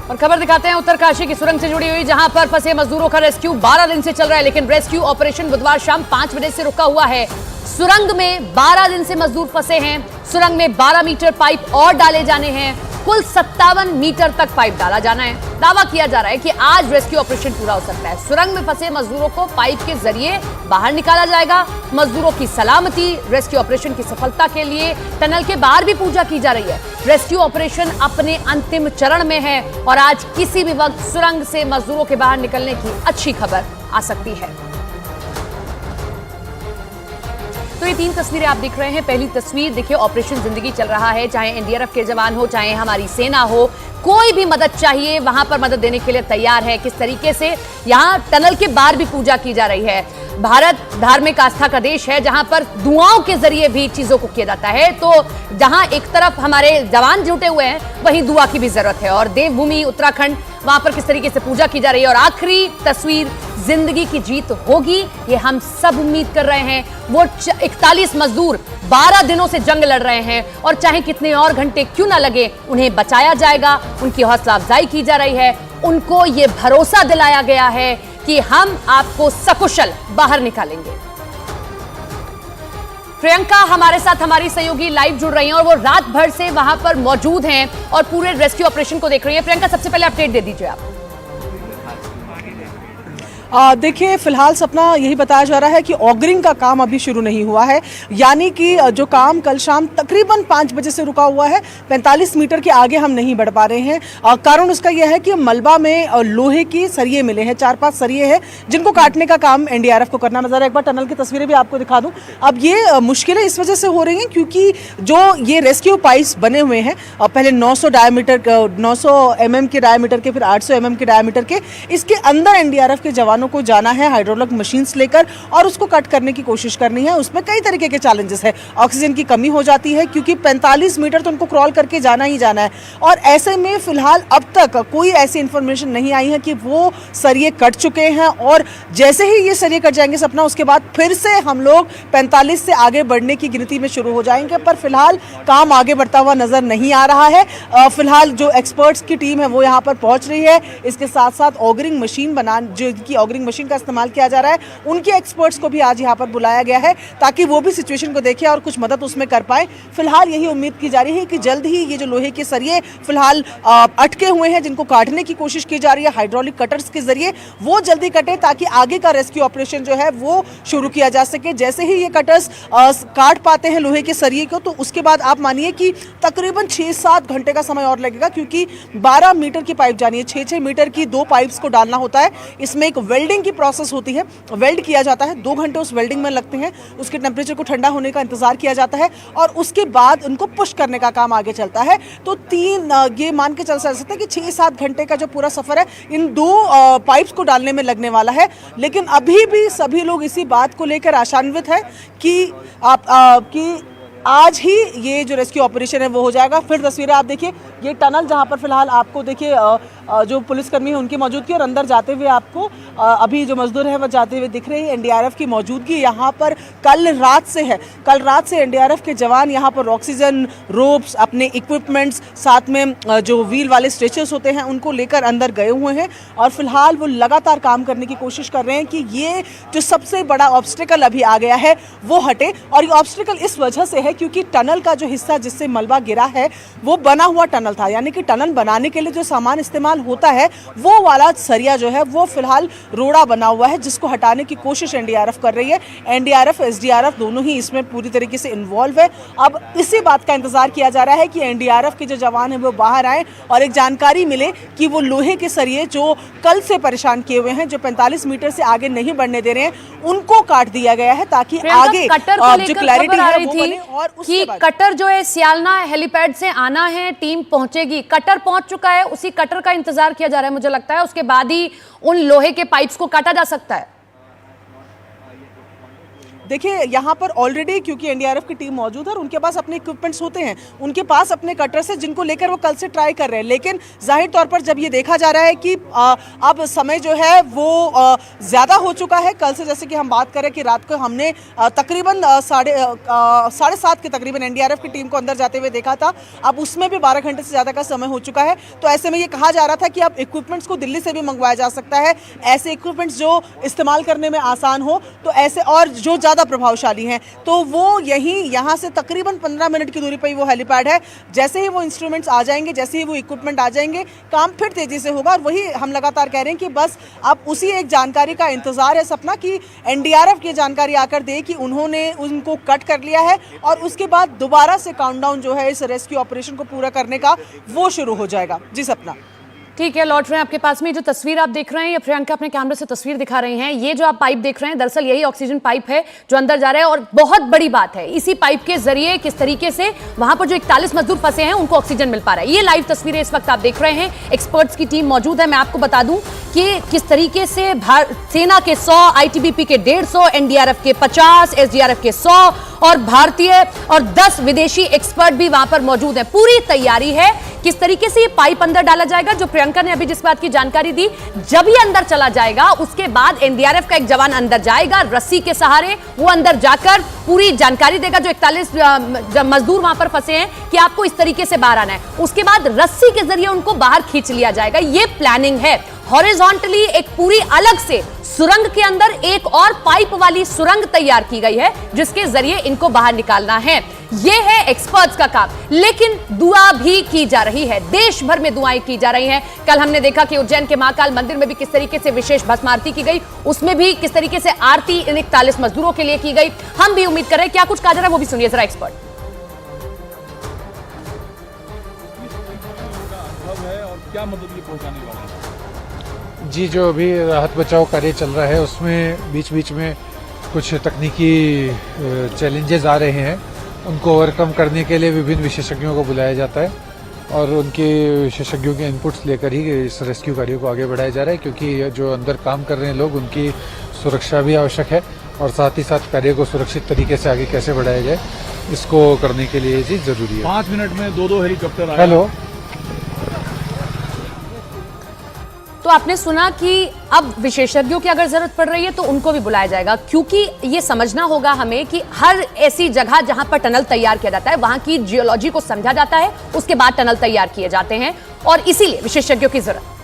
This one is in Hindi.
और खबर दिखाते हैं उत्तरकाशी की सुरंग से जुड़ी हुई, जहां पर फंसे मजदूरों का रेस्क्यू 12 दिन से चल रहा है, लेकिन रेस्क्यू ऑपरेशन बुधवार शाम 5 बजे से रुका हुआ है। सुरंग में 12 दिन से मजदूर फंसे हैं। सुरंग में 12 मीटर पाइप और डाले जाने हैं। कुल 57 मीटर तक पाइप डाला जाना है। दावा किया जा रहा है कि आज रेस्क्यू ऑपरेशन पूरा हो सकता है। सुरंग में फंसे मजदूरों को पाइप के जरिए बाहर निकाला जाएगा। मजदूरों की सलामती, रेस्क्यू ऑपरेशन की सफलता के लिए टनल के बाहर भी पूजा की जा रही है। रेस्क्यू ऑपरेशन अपने अंतिम चरण में है और आज किसी भी वक्त सुरंग से मजदूरों के बाहर निकलने की अच्छी खबर आ सकती है। तो ये 3 तस्वीरें आप देख रहे हैं। पहली तस्वीर देखिए, ऑपरेशन जिंदगी चल रहा है। चाहे एनडीआरएफ के जवान हो, चाहे हमारी सेना हो, कोई भी मदद चाहिए वहां पर मदद देने के लिए तैयार है। किस तरीके से यहां टनल के बाहर भी पूजा की जा रही है। भारत धार्मिक आस्था का देश है, जहां पर दुआओं के जरिए भी चीजों को किया जाता है। तो जहां एक तरफ हमारे जवान जुटे हुए हैं, वहीं दुआ की भी जरूरत है। और देवभूमि उत्तराखंड, वहां पर किस तरीके से पूजा की जा रही है। और आखिरी तस्वीर, जिंदगी की जीत होगी, ये हम सब उम्मीद कर रहे हैं। वो 41 मजदूर 12 दिनों से जंग लड़ रहे हैं और चाहे कितने और घंटे क्यों ना लगे, उन्हें बचाया जाएगा। उनकी हौसला अफजाई की जा रही है। उनको ये भरोसा दिलाया गया है कि हम आपको सकुशल बाहर निकालेंगे। प्रियंका हमारे साथ, हमारी सहयोगी, लाइव जुड़ रही हैं और वो रात भर से वहां पर मौजूद हैं और पूरे रेस्क्यू ऑपरेशन को देख रही हैं। प्रियंका, सबसे पहले अपडेट दे दीजिए आप। देखिए, फिलहाल सपना यही बताया जा रहा है कि ऑगरिंग का काम अभी शुरू नहीं हुआ है, यानी कि जो काम कल शाम तकरीबन 5 बजे से रुका हुआ है, 45 मीटर के आगे हम नहीं बढ़ पा रहे हैं। कारण उसका यह है कि मलबा में लोहे की सरिये मिले हैं, 4-5 सरिये हैं, जिनको काटने का काम एनडीआरएफ को करना नजर। एक बार टनल की तस्वीरें भी आपको दिखा दूं। अब ये मुश्किलें इस वजह से हो रही हैं क्योंकि जो ये रेस्क्यू पाइप्स बने हुए हैं, पहले 900 mm के डायमीटर के, फिर 800 mm के डायमीटर के, इसके अंदर एनडीआरएफ के जवान को जाना है हाइड्रोलिक मशीन्स लेकर और उसको कट करने की कोशिश करनी है। उसमें कई तरीके के चैलेंजेस है। ऑक्सीजन की कमी हो जाती है क्योंकि 45 मीटर तो उनको क्रॉल करके जाना ही जाना है। और ऐसे में फिलहाल अब तक कोई ऐसी इंफॉर्मेशन नहीं आई है कि वो सरिये कट चुके हैं और जैसे ही ये सरिये कट जाएंगे सपना, उसके बाद फिर से हम लोग 45 से आगे बढ़ने की गिनती में शुरू हो जाएंगे। पर फिलहाल काम आगे बढ़ता हुआ नजर नहीं आ रहा है। फिलहाल जो एक्सपर्ट्स की टीम है वो यहाँ पर पहुंच रही है। इसके साथ साथ ऑगरिंग मशीन जिनकी ऑगरिंग मशीन का इस्तेमाल किया जा रहा है, उनके एक्सपर्ट्स को भी आज यहाँ पर बुलाया गया है ताकि वो भी सिचुएशन को देखें और कुछ मदद उसमें कर पाए। फिलहाल यही उम्मीद की जा रही है कि जल्द ही ये जो लोहे के सरिये फिलहाल अटके हुए हैं, जिनको काटने की कोशिश की जा रही है हाइड्रोलिक कटर्स के जरिए, वो जल्दी कटे ताकि आगे का रेस्क्यू ऑपरेशन जो है वो शुरू किया जा सके। जैसे ही ये कटर्स काट पाते हैं लोहे के सरिये को, तो उसके बाद आप मानिए कि तकरीबन 6-7 घंटे का समय और लगेगा, क्योंकि 12 मीटर की पाइप जानी है, 6-6 मीटर की 2 पाइप्स को डालना होता है। इसमें एक वेल्डिंग की प्रोसेस होती है, वेल्ड किया जाता है, 2 घंटे उस वेल्डिंग में लगते हैं। उसके टेम्परेचर को ठंडा होने का इंतजार किया जाता है और उसके बाद उनको पुश करने का काम आगे चलता है। तो ये मान के चल सकते हैं कि 6-7 घंटे का जो पूरा सफर है इन 2 पाइप्स को डालने में लगने वाला है। लेकिन अभी भी सभी लोग इसी बात को लेकर आशान्वित है कि आज ही ये जो रेस्क्यू ऑपरेशन है वो हो जाएगा। फिर तस्वीरें आप देखिए, ये टनल जहां पर फिलहाल आपको देखिए जो पुलिसकर्मी है उनकी मौजूदगी और अंदर जाते हुए आपको अभी जो मजदूर हैं वो जाते हुए दिख रहे हैं। एनडीआरएफ की मौजूदगी यहाँ पर कल रात से है। कल रात से एनडीआरएफ के जवान यहाँ पर ऑक्सीजन रोप्स, अपने इक्विपमेंट्स, साथ में जो व्हील वाले स्ट्रेचर्स होते हैं उनको लेकर अंदर गए हुए हैं और फिलहाल वो लगातार काम करने की कोशिश कर रहे हैं कि ये जो सबसे बड़ा ऑब्स्टिकल अभी आ गया है वो हटे। और ये ऑब्स्टिकल इस वजह से है क्योंकि टनल का जो हिस्सा जिससे मलबा गिरा है वो बना हुआ टनल था, यानी कि टनल बनाने के लिए जो सामान इस्तेमाल होता है वो वाला सरिया जो है वो फिलहाल रोड़ा बना हुआ है, जिसको हटाने की कोशिश एनडीआरएफ कर रही है। एनडीआरएफ, एसडीआरएफ दोनों ही इसमें पूरी तरीके से इन्वॉल्व है। अब इसी बात का इंतजार किया जा रहा है कि एनडीआरएफ के जो जवान है वो बाहर आए और एक जानकारी मिले कि वो लोहे के सरिये जो कल से परेशान किए हुए हैं, जो 45 मीटर से आगे नहीं बढ़ने दे रहे हैं, उनको काट दिया गया है ताकि आगे जो क्लैरिटी है वो बने। और कि कटर जो है सियालना हेलीपैड से आना है, टीम पहुंचेगी, कटर पहुंच चुका है, उसी कटर का इंतजार किया जा रहा है मुझे लगता है। उसके बाद ही उन लोहे के पाइप्स को काटा जा सकता है। देखिए यहाँ पर ऑलरेडी क्योंकि एनडीआरएफ की टीम मौजूद है और उनके पास अपने इक्विपमेंट्स होते हैं, उनके पास अपने कटर्स हैं जिनको लेकर वो कल से ट्राई कर रहे हैं। लेकिन जाहिर तौर पर जब ये देखा जा रहा है कि अब समय जो है वो ज़्यादा हो चुका है, कल से जैसे कि हम बात करें कि रात को हमने तकरीबन 7:30 के तकरीबन एनडीआरएफ की टीम को अंदर जाते हुए देखा था, अब उसमें भी 12 घंटे से ज़्यादा का समय हो चुका है। तो ऐसे में ये कहा जा रहा था कि अब इक्विपमेंट्स को दिल्ली से भी मंगवाया जा सकता है, ऐसे इक्विपमेंट्स जो इस्तेमाल करने में आसान हो, तो ऐसे और जो ज़्यादा प्रभावशाली हैं, तो वो यहाँ से तकरीबन 15 मिनट की दूरी पर ही वो हेलीपैड है। जैसे ही वो इंस्ट्रूमेंट्स आ जाएंगे, जैसे ही वो इक्विपमेंट आ जाएंगे, काम फिर तेज़ी से होगा। और वही हम लगातार कह रहे हैं कि बस अब उसी एक जानकारी का इंतज़ार है सपना कि एनडीआरएफ की जानकारी आकर दे कि उन्होंने उनको कट कर लिया है और उसके बाद दोबारा से काउंटडाउन जो है इस रेस्क्यू ऑपरेशन को पूरा करने का वो शुरू हो जाएगा। जी सपना। ठीक है, लौट रहे हैं आपके पास में। जो तस्वीर आप देख रहे हैं, ये प्रियंका अपने कैमरे से तस्वीर दिखा रही हैं। ये जो आप पाइप देख रहे हैं, दरअसल यही ऑक्सीजन पाइप है जो अंदर जा रहा है। और बहुत बड़ी बात है, इसी पाइप के जरिए किस तरीके से वहां पर जो 41 मजदूर फंसे हैं उनको ऑक्सीजन मिल पा रहा है। ये लाइव तस्वीरें इस वक्त आप देख रहे हैं। एक्सपर्ट्स की टीम मौजूद है। मैं आपको बता दूं कि किस तरीके से सेना के 100, आईटीबीपी के 150, एनडीआरएफ के 50, एसडीआरएफ के 100 और भारतीय और 10 विदेशी एक्सपर्ट भी वहां पर मौजूद हैं। पूरी तैयारी है। किस तरीके से ये पाइप अंदर डाला जाएगा, जो प्रियंका ने अभी जिस बात की जानकारी दी, जब ये अंदर चला जाएगा उसके बाद एनडीआरएफ का एक जवान अंदर जाएगा, रस्सी के सहारे वो अंदर जाकर पूरी जानकारी देगा जो 41 मजदूर वहां पर फंसे हैं कि आपको इस तरीके से बाहर आना है। उसके बाद रस्सी के जरिए उनको बाहर खींच लिया जाएगा। ये प्लानिंग है। हॉरिजॉन्टली एक पूरी अलग से सुरंग के अंदर एक और पाइप वाली सुरंग तैयार की गई है जिसके जरिए इनको बाहर निकालना है। यह है एक्सपर्ट्स का काम। लेकिन दुआ भी की जा रही है, देश भर में दुआएं की जा रही हैं। कल हमने देखा कि उज्जैन के महाकाल मंदिर में भी किस तरीके से विशेष भस्म आरती की गई, उसमें भी किस तरीके से आरती इन 41 मजदूरों के लिए की गई। हम भी उम्मीद कर रहे हैं क्या कुछ कहा जा रहा है वो भी सुनिए जरा एक्सपर्ट। क्या मदद ये पहुंचाने वाला है? जी, जो अभी राहत बचाव कार्य चल रहा है उसमें बीच बीच में कुछ तकनीकी चैलेंजेस आ रहे हैं, उनको ओवरकम करने के लिए विभिन्न विशेषज्ञों को बुलाया जाता है और उनके विशेषज्ञों के इनपुट्स लेकर ही इस रेस्क्यू कार्य को आगे बढ़ाया जा रहा है, क्योंकि जो अंदर काम कर रहे हैं लोग, उनकी सुरक्षा भी आवश्यक है और साथ ही साथ कार्य को सुरक्षित तरीके से आगे कैसे बढ़ाया जाए, इसको करने के लिए ये चीज़ ज़रूरी है। 5 मिनट में 2 हेलीकॉप्टर आए। हेलो। तो आपने सुना कि अब विशेषज्ञों की अगर जरूरत पड़ रही है तो उनको भी बुलाया जाएगा, क्योंकि ये समझना होगा हमें कि हर ऐसी जगह जहां पर टनल तैयार किया जाता है वहां की जियोलॉजी को समझा जाता है, उसके बाद टनल तैयार किए जाते हैं और इसीलिए विशेषज्ञों की जरूरत